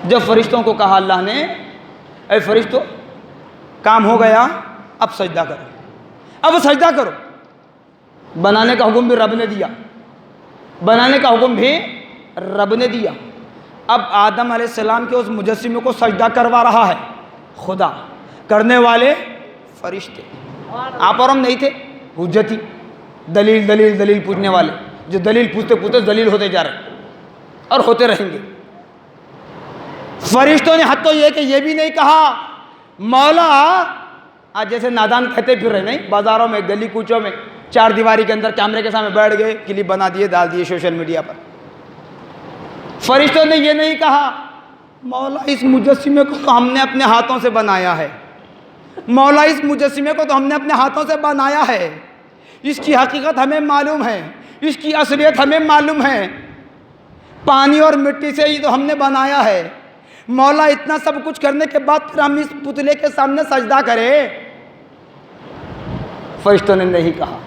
جب فرشتوں کو کہا اللہ نے، اے فرشتوں کام ہو گیا، اب سجدہ کرو، اب سجدہ کرو۔ بنانے کا حکم بھی رب نے دیا، بنانے کا حکم بھی رب نے دیا۔ اب آدم علیہ السلام کے اس مجسمے کو سجدہ کروا رہا ہے خدا، کرنے والے فرشتے، آپ اور ہم نہیں تھے، حجتی، دلیل دلیل دلیل پوچھنے والے، جو دلیل پوچھتے پوچھتے دلیل ہوتے جا رہے ہیں اور ہوتے رہیں گے۔ فرشتوں نے حتیٰ یہ کہ یہ بھی نہیں کہا، مولا، آج جیسے نادان کہتے پھر رہے نہیں، بازاروں میں، گلی کوچوں میں، چار دیواری کے اندر کیمرے کے سامنے بیٹھ گئے، کلپ بنا دیے، ڈال دیے سوشل میڈیا پر۔ فرشتوں نے یہ نہیں کہا، مولا اس مجسمے کو تو ہم نے اپنے ہاتھوں سے بنایا ہے، مولا اس مجسمے کو تو ہم نے اپنے ہاتھوں سے بنایا ہے، اس کی حقیقت ہمیں معلوم ہے، اس کی اصلیت ہمیں معلوم ہے، پانی اور مٹی سے ہی تو ہم نے بنایا ہے، مولا اتنا سب کچھ کرنے کے بعد پھر ہم اس پتلے کے سامنے سجدہ کریں؟ فرشتوں نے نہیں کہا،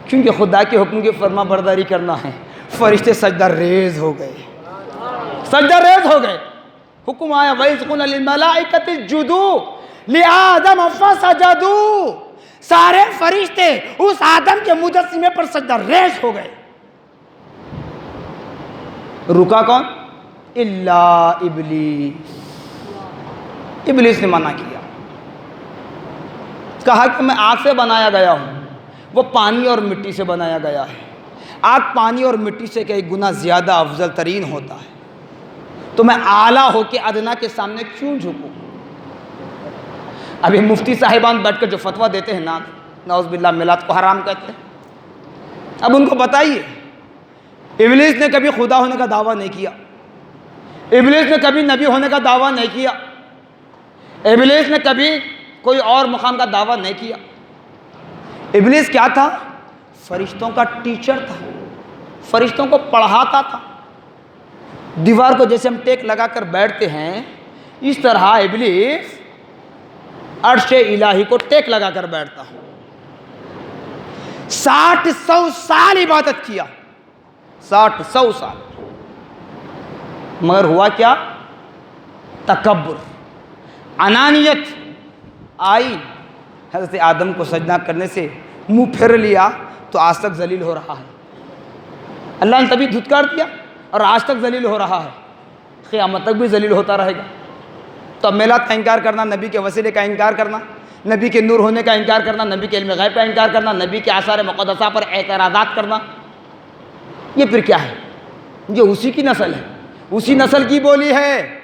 کیونکہ خدا کے حکم کی فرما برداری کرنا ہے۔ فرشتے سجدہ ریز ہو گئے، سجدہ ریز ہو گئے۔ حکم آیا وَإِذْ قُلْنَا لِلْمَلَائِكَةِ اسْجُدُوا لِآدَمَ فَسَجَدُوا، سارے فرشتے اس آدم کے مجسمے پر سجدہ ریز ہو گئے۔ رکا کون؟ اللہ ابلیس، ابلیس نے منع کیا، کہا کہ میں آگ سے بنایا گیا ہوں، وہ پانی اور مٹی سے بنایا گیا ہے، آگ پانی اور مٹی سے کئی گنا زیادہ افضل ترین ہوتا ہے، تو میں اعلیٰ ہو کے ادنا کے سامنے کیوں جھکوں؟ ابھی مفتی صاحبان بیٹھ کر جو فتویٰ دیتے ہیں نعوذ باللہ میلاد کو حرام کہتے ہیں، اب ان کو بتائیے، ابلیس نے کبھی خدا ہونے کا دعویٰ نہیں کیا، ابلیس نے کبھی نبی ہونے کا دعویٰ نہیں کیا، ابلیس نے کبھی کوئی اور مقام کا دعویٰ نہیں کیا۔ ابلیس کیا تھا؟ فرشتوں کا ٹیچر تھا، فرشتوں کو پڑھاتا تھا۔ دیوار کو جیسے ہم ٹیک لگا کر بیٹھتے ہیں، اس طرح ابلیس عرش الہی کو ٹیک لگا کر بیٹھتا۔ 60-100 سال عبادت کیا، 60-100 سال، مگر ہوا کیا؟ تکبر، انانیت آئی، حضرت آدم کو سجدہ کرنے سے منہ پھیر لیا تو آج تک ذلیل ہو رہا ہے۔ اللہ نے تبھی دھتکار دیا اور آج تک ذلیل ہو رہا ہے، قیامت تک بھی ذلیل ہوتا رہے گا۔ تو اب میلاد کا انکار کرنا، نبی کے وسیلے کا انکار کرنا، نبی کے نور ہونے کا انکار کرنا، نبی کے علم غیب کا انکار کرنا، نبی کے آثار مقدسہ پر اعتراضات کرنا، یہ پھر کیا ہے؟ یہ اسی کی نسل ہے، اسی نسل کی بولی ہے۔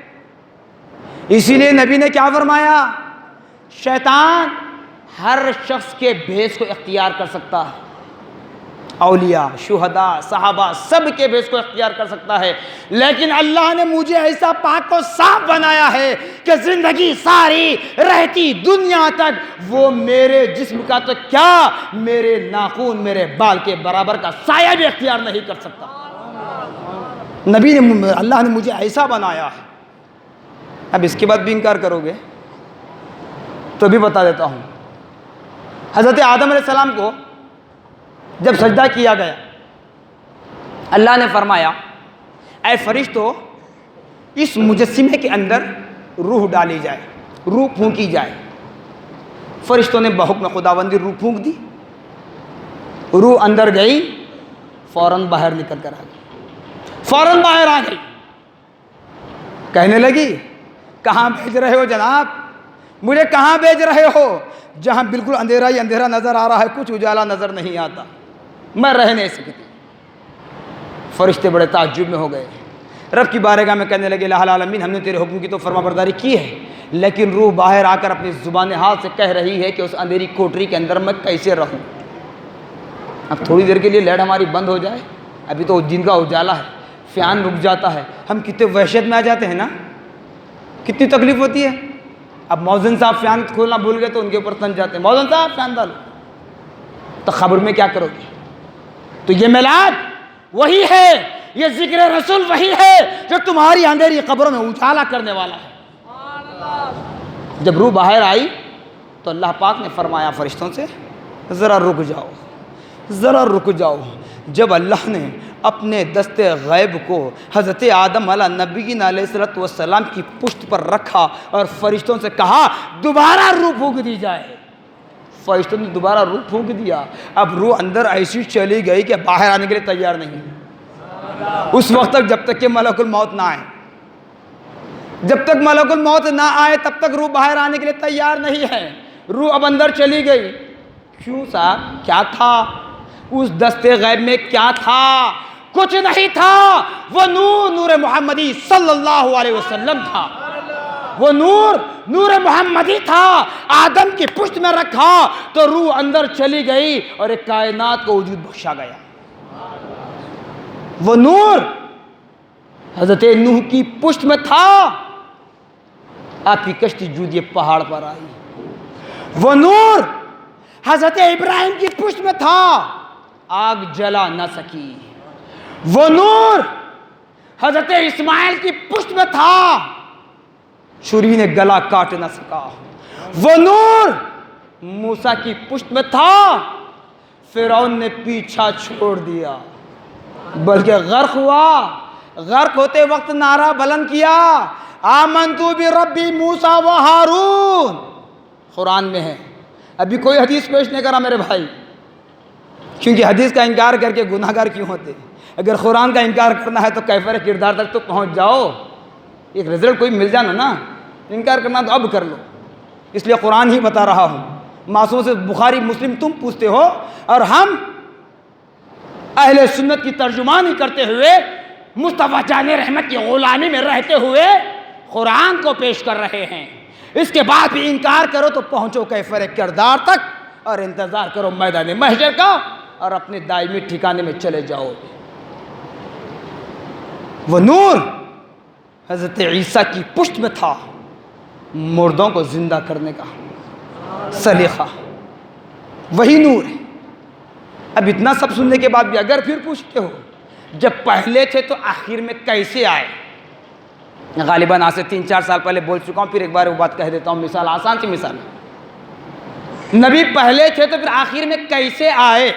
اسی لیے نبی نے کیا فرمایا؟ شیطان ہر شخص کے بھیس کو اختیار کر سکتا ہے، اولیاء، شہداء، صحابہ سب کے بھیس کو اختیار کر سکتا ہے، لیکن اللہ نے مجھے ایسا پاک و صاف بنایا ہے کہ زندگی ساری رہتی دنیا تک وہ میرے جسم کا تو کیا، میرے ناخن، میرے بال کے برابر کا سایہ بھی اختیار نہیں کر سکتا۔ نبی نے، اللہ نے مجھے ایسا بنایا ہے۔ اب اس کے بعد بھی انکار کرو گے تو بھی بتا دیتا ہوں۔ حضرت آدم علیہ السلام کو جب سجدہ کیا گیا، اللہ نے فرمایا اے فرشتو اس مجسمے کے اندر روح ڈالی جائے، روح پھونکی جائے۔ فرشتوں نے بحکم خداوندی روح پھونک دی، روح اندر گئی، فوراً باہر نکل کر آ گئی، فوراً باہر آ گئی۔ کہنے لگی کہاں بھیج رہے ہو جناب، مجھے کہاں بھیج رہے ہو؟ جہاں بالکل اندھیرا ہی اندھیرا نظر آ رہا ہے، کچھ اجالا نظر نہیں آتا، میں رہ نہیں سکتی۔ فرشتے بڑے تعجب میں ہو گئے، رب کی بارگاہ میں کہنے لگے الہ العالمین، ہم نے تیرے حکم کی تو فرما برداری کی ہے، لیکن روح باہر آ کر اپنی زبان حال سے کہہ رہی ہے کہ اس اندھیری کوٹری کے اندر میں کیسے رہوں۔ اب تھوڑی دیر کے لیے لائٹ ہماری بند ہو جائے، ابھی تو دن کا اجالا ہے، فین رک جاتا ہے، ہم کتنے وحشت میں آ جاتے ہیں نا، کتنی تکلیف ہوتی ہے۔ اب مؤذن صاحب فین کھولنا بھول گئے تو ان کے اوپر تن جاتے ہیں، مؤذن صاحب فین ڈالو، تو خبر میں کیا کرو گے؟ تو یہ میلاد وہی ہے، یہ ذکر رسول وہی ہے جو تمہاری اندھیری قبروں میں اجالا کرنے والا ہے۔ جب روح باہر آئی تو اللہ پاک نے فرمایا فرشتوں سے ذرا رک جاؤ، ذرا رک جاؤ۔ جب اللہ نے اپنے دست غیب کو حضرت آدم علیہ نبیین علیہ السلام کی پشت پر رکھا اور فرشتوں سے کہا دوبارہ روح پھونک دی جائے، فرشتوں نے دوبارہ روح پھونک دیا۔ اب روح اندر ایسی چلی گئی کہ باہر آنے کے لیے تیار نہیں، اس وقت تک جب تک کہ ملک الموت نہ آئے، جب تک ملک الموت نہ آئے تب تک روح باہر آنے کے لیے تیار نہیں ہے۔ روح اب اندر چلی گئی، کیوں صاحب؟ کیا تھا اس دست غیب میں؟ کیا تھا؟ کچھ نہیں تھا، وہ نور، نور محمدی صلی اللہ علیہ وسلم تھا، وہ نور، نور محمدی تھا۔ آدم کی پشت میں رکھا تو روح اندر چلی گئی اور ایک کائنات کو وجود بخشا گیا۔ وہ نور حضرت نوح کی پشت میں تھا، آپ کی کشتی جودیے پہاڑ پر آئی۔ وہ نور حضرت ابراہیم کی پشت میں تھا، آگ جلا نہ سکی۔ وہ نور حضرت اسماعیل کی پشت میں تھا، چھری نے گلا کاٹ نہ سکا۔ وہ نور موسیٰ کی پشت میں تھا، فرعون نے پیچھا چھوڑ دیا بلکہ غرق ہوا۔ غرق ہوتے وقت نعرہ بلند کیا آمنتو بربی موسیٰ و ہارون، قرآن میں ہے۔ ابھی کوئی حدیث پیش نہیں کرا میرے بھائی، کیونکہ حدیث کا انکار کر کے گناہ گار کیوں ہوتے؟ اگر قرآن کا انکار کرنا ہے تو کیفر کردار تک تو پہنچ جاؤ، ایک رزلٹ کوئی مل جانا نا۔ انکار کرنا تو اب کر لو، اس لیے قرآن ہی بتا رہا ہوں۔ معصوم سے بخاری مسلم تم پوچھتے ہو اور ہم اہل سنت کی ترجمانی کرتے ہوئے مصطفیٰ جان رحمت کی غلامی میں رہتے ہوئے قرآن کو پیش کر رہے ہیں، اس کے بعد بھی انکار کرو تو پہنچو کیفر کردار تک اور انتظار کرو میدان محشر کا اور اپنے دائمی ٹھکانے میں چلے جاؤ۔ وہ نور حضرت عیسیٰ کی پشت میں تھا، مردوں کو زندہ کرنے کا سلیقہ، وہی نور ہے۔ اب اتنا سب سننے کے بعد بھی اگر پھر پوچھتے ہو جب پہلے تھے تو آخر میں کیسے آئے؟ غالباً آج سے 3-4 سال پہلے بول چکا ہوں، پھر ایک بار وہ بات کہہ دیتا ہوں، مثال آسان سی مثال ہے۔ نبی پہلے تھے تو پھر آخر میں کیسے آئے؟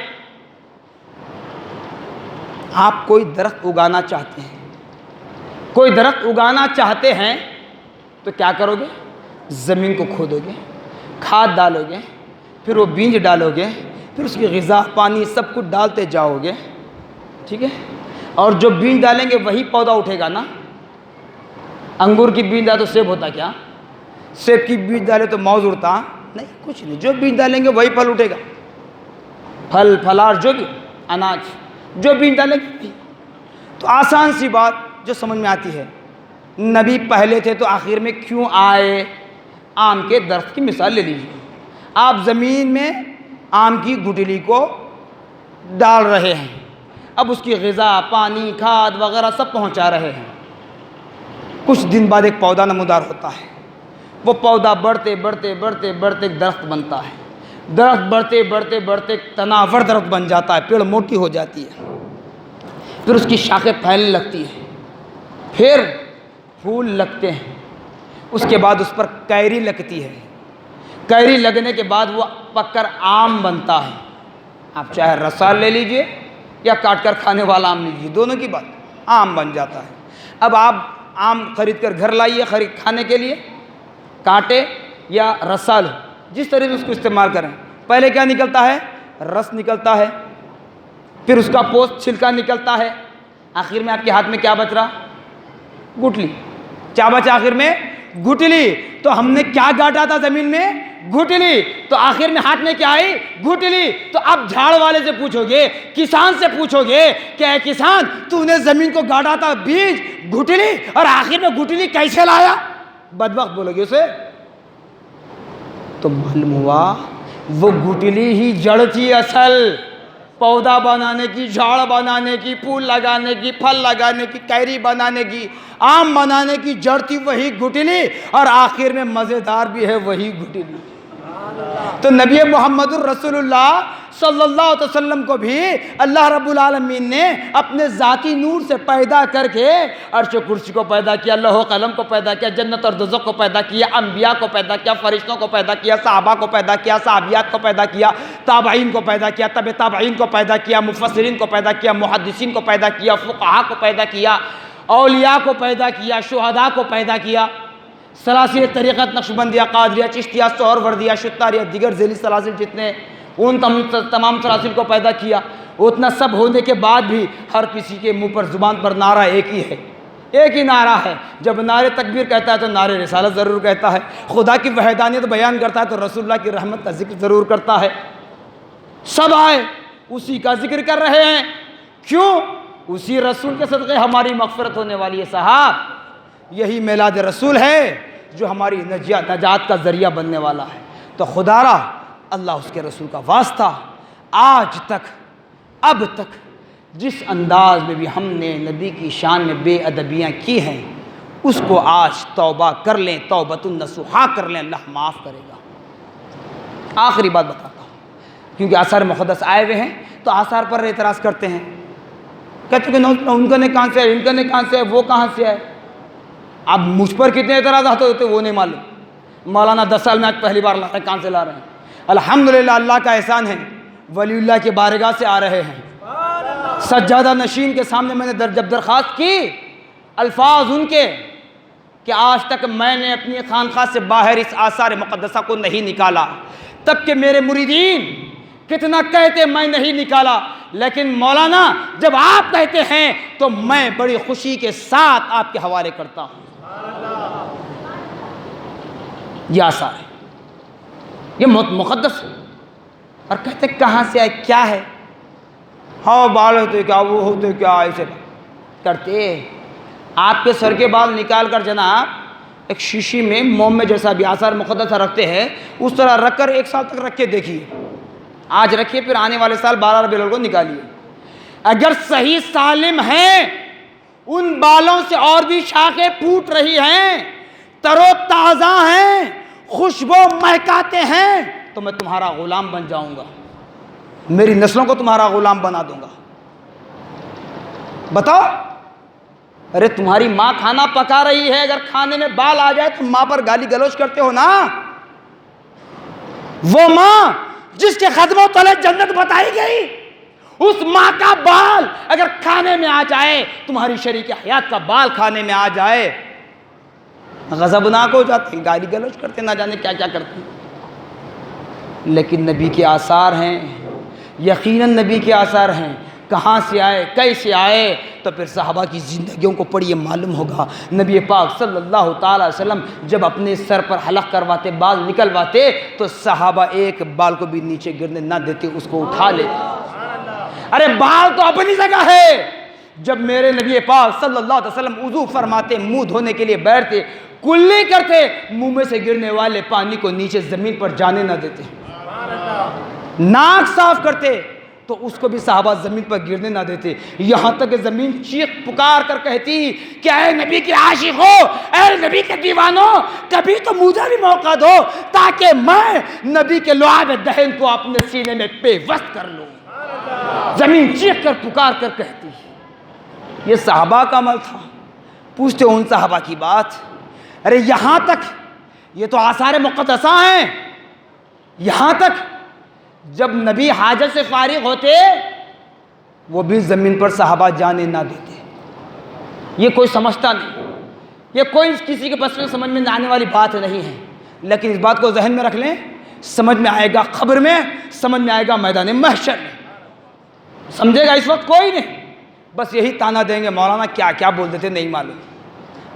آپ کوئی درخت اگانا چاہتے ہیں، کوئی درخت اگانا چاہتے ہیں تو کیا کرو گے؟ زمین کو کھودو گے، کھاد ڈالو گے، پھر وہ بیج ڈالو گے، پھر اس کی غذا پانی سب کچھ ڈالتے جاؤ گے، ٹھیک ہے؟ اور جو بیج ڈالیں گے وہی پودا اٹھے گا نا۔ انگور کی بیج ڈالے تو سیب ہوتا کیا؟ سیب کی بیج ڈالے تو موز اڑتا نہیں، کچھ نہیں۔ جو بیج ڈالیں گے وہی پھل اٹھے گا، پھل پھلار جو بھی اناج جو بیج ڈالیں گے وہی۔ تو آسان سی بات جو سمجھ میں آتی ہے، نبی پہلے تھے تو آخر میں کیوں آئے؟ آم کے درخت کی مثال لے لیجیے، آپ زمین میں آم کی گٹلی کو ڈال رہے ہیں، اب اس کی غذا پانی کھاد وغیرہ سب پہنچا رہے ہیں، کچھ دن بعد ایک پودا نمودار ہوتا ہے، وہ پودا بڑھتے بڑھتے بڑھتے بڑھتے ایک درخت بنتا ہے، درخت بڑھتے بڑھتے بڑھتے ایک تناور درخت بن جاتا ہے، پیڑ موٹی ہو جاتی ہے، پھر اس کی شاخیں پھیلنے لگتی ہیں، پھر پھول لگتے ہیں، اس کے بعد اس پر کیری لگتی ہے، کیری لگنے کے بعد وہ پک کر آم بنتا ہے۔ آپ چاہے رسا لے لیجئے یا کاٹ کر کھانے والا آم لیجیے، دونوں کی بات، آم بن جاتا ہے۔ اب آپ آم خرید کر گھر لائیے کھانے کے لیے، کاٹے یا رسا لو، جس طرح سے اس کو استعمال کریں۔ پہلے کیا نکلتا ہے؟ رس نکلتا ہے، پھر اس کا پوست چھلکا نکلتا ہے، آخر میں آپ کے ہاتھ میں کیا بچ رہا؟ گٹلی۔ کیا بچا آخر میں؟ گٹلی۔ تو ہم نے کیا گاٹا تھا زمین میں؟ گٹلی، تو آخر میں ہاتھ میں کیا آئی؟ گٹلی۔ تو اب جھاڑ والے سے پوچھو گے، کسان سے پوچھو گے کہ اے کسان، تو نے زمین کو گاٹا تھا بیج گٹلی، اور آخر میں گٹلی کیسے لایا؟ بدبخت بولو گے اسے۔ تو معلوم ہوا وہ گٹلی ہی جڑ تھی اصل، پودا بنانے کی، جھاڑ بنانے کی، پھول لگانے کی، پھل لگانے کی، کیری بنانے کی، آم بنانے کی جڑ تھی وہی گٹلی، اور آخر میں مزیدار بھی ہے وہی گٹلی۔ تو نبی محمد الرسول اللہ صلی اللہ علیہ وسلم کو بھی اللہ رب العالمین نے اپنے ذاتی نور سے پیدا کر کے عرش و کرسی کو پیدا کیا، لوح و قلم کو پیدا کیا، جنت اور دوزخ کو پیدا کیا، انبیاء کو پیدا کیا، فرشتوں کو پیدا کیا، صحابہ کو پیدا کیا، صحابیات کو پیدا کیا، تابعین کو پیدا کیا، تبع تابعین کو پیدا کیا، مفسرین کو پیدا کیا، محدثین کو پیدا کیا، فقہاء کو پیدا کیا، اولیاء کو پیدا کیا، شہداء کو پیدا کیا، سلاسل طریقت نقشبندیہ، قادریہ، چشتیہ، سہروردیہ، شتاریہ، دیگر ذیلی سلاسل جتنے، ان تمام سلاسل کو پیدا کیا۔ اتنا سب ہونے کے بعد بھی ہر کسی کے منہ پر زبان پر نعرہ ایک ہی ہے، ایک ہی نعرہ ہے۔ جب نعرہ تکبیر کہتا ہے تو نعرہ رسالت ضرور کہتا ہے، خدا کی وحدانیت بیان کرتا ہے تو رسول اللہ کی رحمت کا ذکر ضرور کرتا ہے۔ سب آئے اسی کا ذکر کر رہے ہیں، کیوں؟ اسی رسول کے صدقے ہماری مغفرت ہونے والی ہے صاحب۔ یہی میلاد رسول ہے جو ہماری نجات کا ذریعہ بننے والا ہے۔ تو خدا را اللہ اس کے رسول کا واسطہ، آج تک اب تک جس انداز میں بھی ہم نے نبی کی شان میں بے ادبیاں کی ہیں، اس کو آج توبہ کر لیں، توبۃ النصوحہ کر لیں، اللہ معاف کرے گا۔ آخری بات بتاتا ہوں، کیونکہ آثار مقدس آئے ہوئے ہیں تو آثار پر اعتراض کرتے ہیں، کہتے ہیں کہ ان کا نے کہاں سے ہے، ان کا نے کہاں سے ہے، وہ کہاں سے ہے۔ اب مجھ پر کتنے اعتراضات ہوتے وہ نہیں معلوم۔ مولانا 10 سال میں آج پہلی بار لا رہے ہیں، کہاں سے لا رہے ہیں؟ الحمدللہ اللہ کا احسان ہے، ولی اللہ کے بارگاہ سے آ رہے ہیں۔ سجادہ نشین کے سامنے میں نے جب درخواست کی، الفاظ ان کے کہ آج تک میں نے اپنی خانقاہ سے باہر اس آثار مقدسہ کو نہیں نکالا، تب کہ میرے مریدین کتنا کہتے میں نہیں نکالا، لیکن مولانا جب آپ کہتے ہیں تو میں بڑی خوشی کے ساتھ آپ کے حوالے کرتا ہوں۔ یہ آثار ہے، یہ مقدس ہے، اور کہتے کہاں سے آئے، کیا ہے؟ ہاں بال ہوتے کیا، وہ ہوتے کیا، ایسے کرتے۔ آپ کے سر کے بال نکال کر جناب ایک شیشی میں موم میں جیسا بھی آثار مقدسہ رکھتے ہیں، اس طرح رکھ کر 1 سال تک رکھ کے دیکھیے، آج رکھیے پھر آنے والے سال 12 ربیع الاول کو نکالیے۔ اگر صحیح سالم ہیں، ان بالوں سے اور بھی شاخیں پھوٹ رہی ہیں، تر و تازہ ہیں، خوشبو مہکاتے ہیں، تو میں تمہارا غلام بن جاؤں گا، میری نسلوں کو تمہارا غلام بنا دوں گا۔ بتاؤ، ارے تمہاری ماں کھانا پکا رہی ہے، اگر کھانے میں بال آ جائے تو ماں پر گالی گلوچ کرتے ہو نا؟ وہ ماں جس کے قدموں تلے جنت بتائی گئی، اس ماں کا بال اگر کھانے میں آ جائے، تمہاری شریک حیات کا بال کھانے میں آ جائے، غضبناک ہو جاتے ہیں، گالی گلوچ کرتے ہیں، نہ جانے کیا کیا کرتے ہیں۔ لیکن نبی کے آثار ہیں، یقیناً نبی کے آثار ہیں۔ کہاں سے آئے، کیسے آئے؟ تو پھر صحابہ کی زندگیوں کو پڑھیے، معلوم ہوگا نبی پاک صلی اللہ تعالی وسلم جب اپنے سر پر حلق کرواتے، بال نکلواتے، تو صحابہ ایک بال کو بھی نیچے گرنے نہ دیتے، اس کو اٹھا لیتے۔ ارے بال تو اپنی جگہ ہے۔ جب میرے نبی پاک صلی اللہ علیہ وسلم وضو فرماتے، منہ دھونے کے لیے بیٹھتے، کلی کرتے، منہ میں سے گرنے والے پانی کو نیچے زمین پر جانے نہ دیتے۔ ناک صاف کرتے تو اس کو بھی صحابہ زمین پر گرنے نہ دیتے، یہاں تک کہ زمین چیخ پکار کر کہتی کہ اے نبی کے عاشقوں، اے نبی کے دیوانوں، کبھی تو مجھے بھی موقع دو تاکہ میں نبی کے لعاب دہن کو اپنے سینے میں پیوست کر لوں۔ زمین چیخ کر پکار کر کہتی۔ یہ صحابہ کا عمل تھا۔ پوچھتے ان صحابہ کی بات، ارے یہاں تک، یہ تو آثار مقدسہ ہیں، یہاں تک جب نبی حاجت سے فارغ ہوتے وہ بھی زمین پر صحابہ جانے نہ دیتے۔ یہ کوئی سمجھتا نہیں، یہ کوئی کسی کے بس میں سمجھ میں نہ آنے والی بات نہیں ہے، لیکن اس بات کو ذہن میں رکھ لیں، سمجھ میں آئے گا قبر میں، سمجھ میں آئے گا میدان محشر میں۔ سمجھے گا اس وقت کوئی نہیں، بس یہی تانا دیں گے مولانا کیا کیا بول دیتے نہیں معلوم،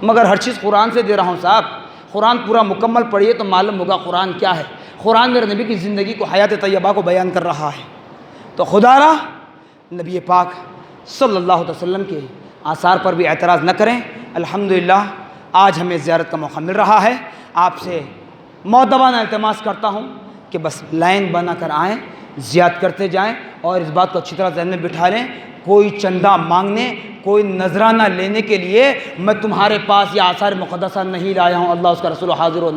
مگر ہر چیز قرآن سے دے رہا ہوں صاحب، قرآن پورا مکمل پڑھیے تو معلوم ہوگا قرآن کیا ہے۔ قرآن میرے نبی کی زندگی کو، حیات طیبہ کو بیان کر رہا ہے۔ تو خدا را نبی پاک صلی اللہ علیہ وسلم کے آثار پر بھی اعتراض نہ کریں۔ الحمدللہ آج ہمیں زیارت کا موقع مل رہا ہے۔ آپ سے مؤدبانہ التماس کرتا ہوں کہ بس لائن بنا کر آئیں، زیارت کرتے جائیں، اور اس بات کو اچھی طرح ذہن میں بٹھا لیں، کوئی چندہ مانگنے، کوئی نذرانہ لینے کے لیے میں تمہارے پاس یہ آثار مقدسہ نہیں لایا ہوں، اللہ اس کا رسول حاضر و ناظر